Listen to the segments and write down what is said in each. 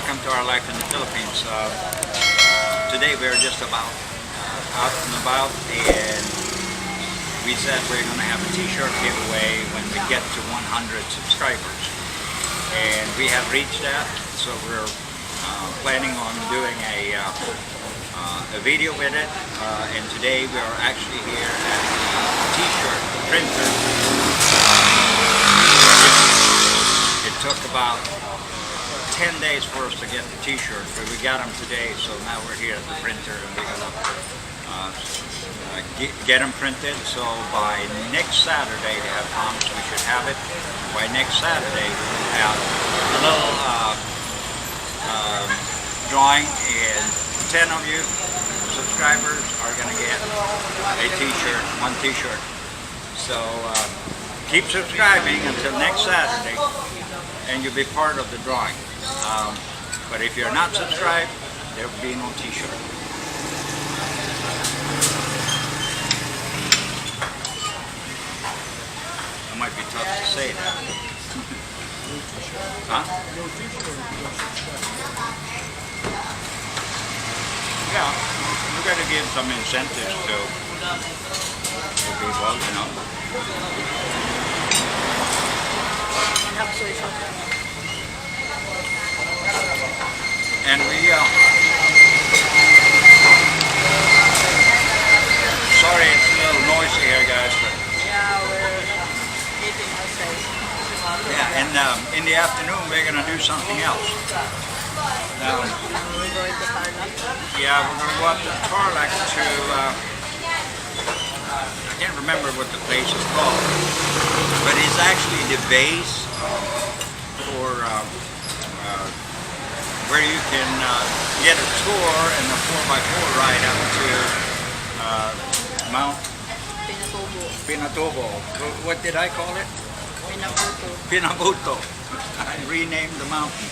welcome to our life in the Philippines. Today we're just about out and about, and we said we're going to have a t-shirt giveaway when we get to 100 subscribers. And we have reached that, so we're planning on doing a video with it. And today we are actually here at the t-shirt printer. It took about 10 days for us to get the t-shirts, but we got them today, so now we're here at the printer and we're gonna get them printed. So by next Saturday, they have promised we should have it. By next Saturday, we will have a little drawing, and 10 of you subscribers are gonna get a t-shirt, one t-shirt. So keep subscribing until next Saturday, and you'll be part of the drawing. But if you're not subscribed, there will be no t-shirt. It might be tough to say that. Huh? Yeah, we got to give some incentives to people, you know. And we, sorry it's a little noisy here, guys, but yeah, we're eating outside. Yeah, and in the afternoon we're going to do something else. We're going to Tarlac. Yeah, we're going to go up to Tarlac to, I can't remember what the place is called, but it's actually the base for where you can get a tour and a 4x4 ride up to Mount Pinatubo. What did I call it? Pinabuto. I renamed the mountain.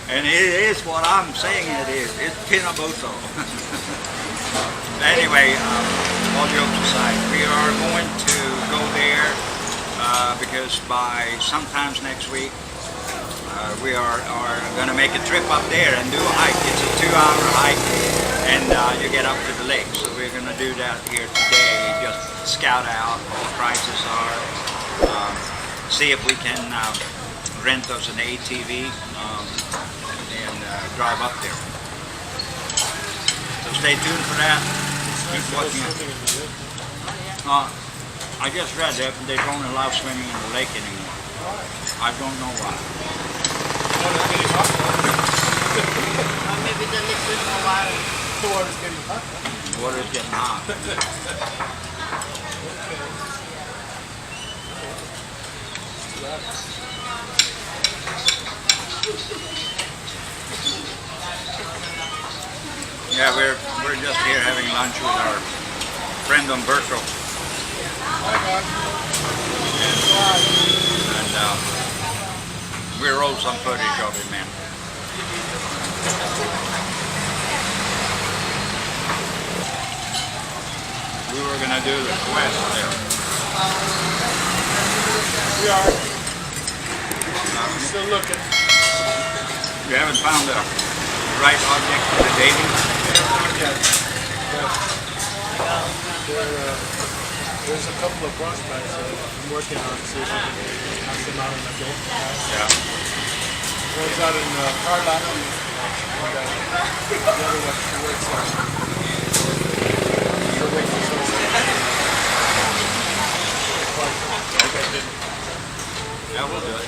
And it is what I'm saying it is. It's Pinabuto. Anyway, all jokes aside, we are going to go there because by sometimes next week, we are going to make a trip up there and do a hike. It's a 2-hour hike, and you get up to the lake. So we're going to do that here today. Just scout out what the prices are. See if we can rent us an ATV and drive up there. So stay tuned for that. Keep watching it. I just read that they don't allow swimming in the lake anymore. I don't know why. Maybe the liquid water. The water's getting hot. The water's getting hot. Yeah, we're just here having lunch with our friend Umberto. And we rolled some footage of it, man. We were gonna do the quest there. We are. Still looking. You haven't found the right object for the dating? Yeah. There's a couple of prospects that I'm working on to see if I can have them out in the game. Yeah. One's out in Tarlac, and the other one works on. Still waiting for some. Okay. Yeah, we'll do it.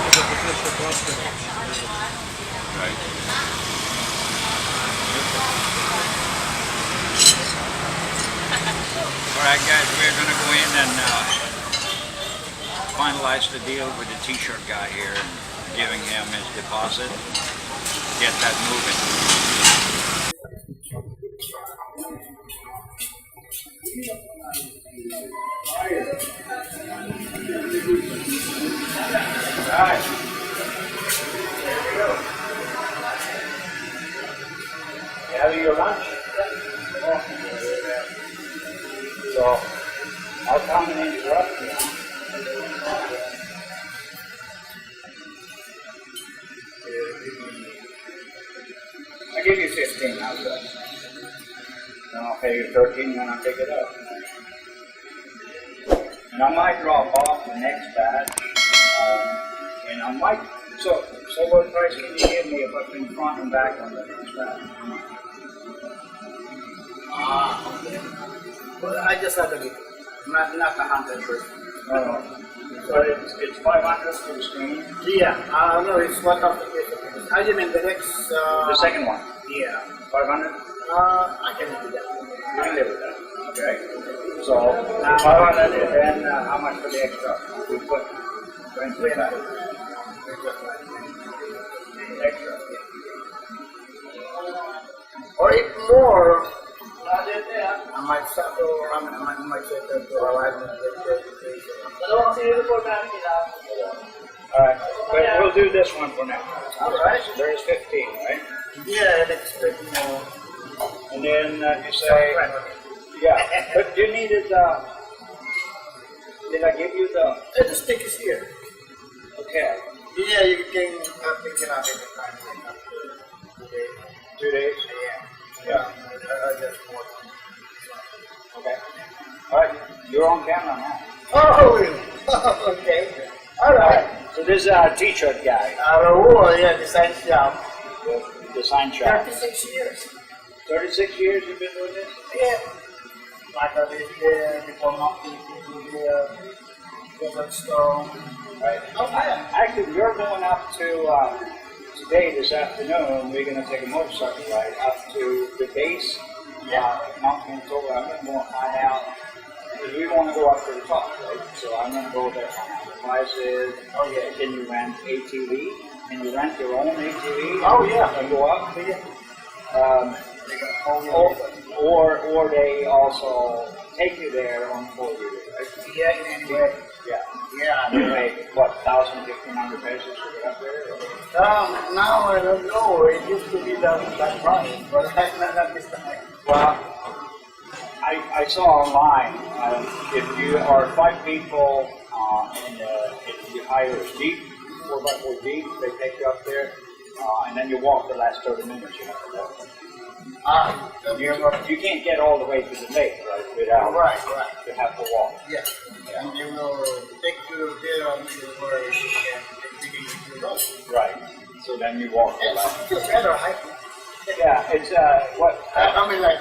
There's a potential prospect. Right. Alright guys, we're going to go in and finalize the deal with the t-shirt guy here and giving him his deposit. Get that moving. Alright. There you go. You having your lunch? So, I'll 15, how's that? Then I'll pay you 13 when I pick it up. And I might drop off the next batch. And I might, so what price can you give me if I can front and back on the next batch? Okay. Well, I just had a bit, not 100%. No. So it's 500 for the screen? Yeah, no, it's one of the cases. I mean the next. The second one? Yeah. 500? I can do that. You can live with that. Okay. So 500 and then how much for the extra? We put 20 back. Extra. Or if more, I might start to, I might say that to arrive in the Alright, but we'll do this one for now. Alright. There's 15, right? Yeah, and expect more. And then you say, yeah, but you needed, did I give you the, The stick is here. okay, Yeah, you can pick it up anytime. 2 days? Yeah. I just want. Okay. Alright, you're on camera now. Oh, really? Okay. Alright. So this is our t-shirt guy, Oh, yeah, design shop. the design shop. 36 years. 36 years you've been doing this? Yeah. Like I did here before nothing here. Different stone. Right. Actually, you're going up to, today, this afternoon, we're going to take a motorcycle ride up to the base, Mount Minnesota. I'm going to go high out, because we want to go up to the top, right? So I'm going to go there. The price is, oh yeah, can you rent ATV? Can you rent your own ATV? Oh yeah. And go up? Yeah. Or they also take you there on 4-wheeler, right? Yeah, in any way. Yeah. Yeah. You make, what, 1,000, 1,500 pesos to get up there? Now I don't know. It used to be that price, but not this time. Well, I saw online, if you are 5 people and if you hire a Jeep, 4x4 Jeep, they take you up there, and then you walk the last 30 minutes you have to walk. You can't get all the way to the lake, right, without, Right. you have to walk. Yeah. And they will take you there until where you can take you to the road. Right. So then you walk the last. It's still better hiking. Yeah, it's what? I mean, like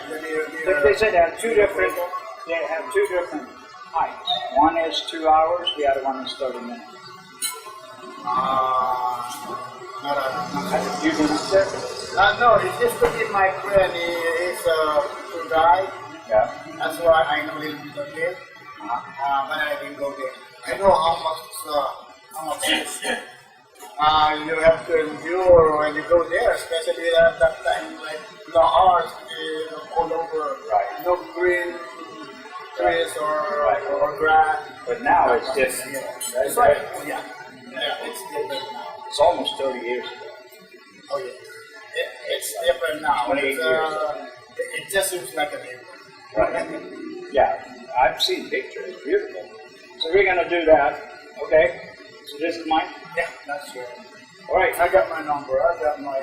They say they have two different hikes. One is 2 hours, the other one is 30 minutes. You can there? No, it's just to be my friend. He is a tour guide. Yeah. That's why I know a little bit of it. But I didn't go there. I know how much it is. You have to endure when you go there, especially at that time, like the art is all over. Right. No green trees or grass. But now it's different. That's right. Yeah, it's different now. It's almost 30 years ago. Oh yeah, it's different now. 28 years. It just seems like a neighborhood. Right. Yeah, I've seen pictures. It's beautiful. So we're gonna do that. Okay. So this is mine. Yeah, that's right. All right. I got my number. I got my.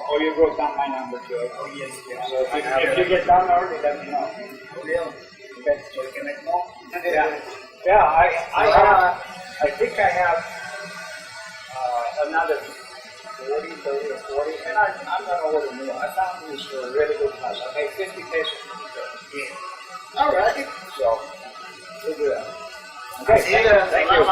Oh, you wrote down my number too. Oh yes, yeah. So if you get down early, let me know. Oh yeah. Okay. So you can make more. Yeah. Yeah. I think I have another 30 or 40, and I'm gonna order more. I found these for a really good price. I paid 50 pesos for the shirt. Yeah. All right. So we'll do that. Okay. See you. Thank you.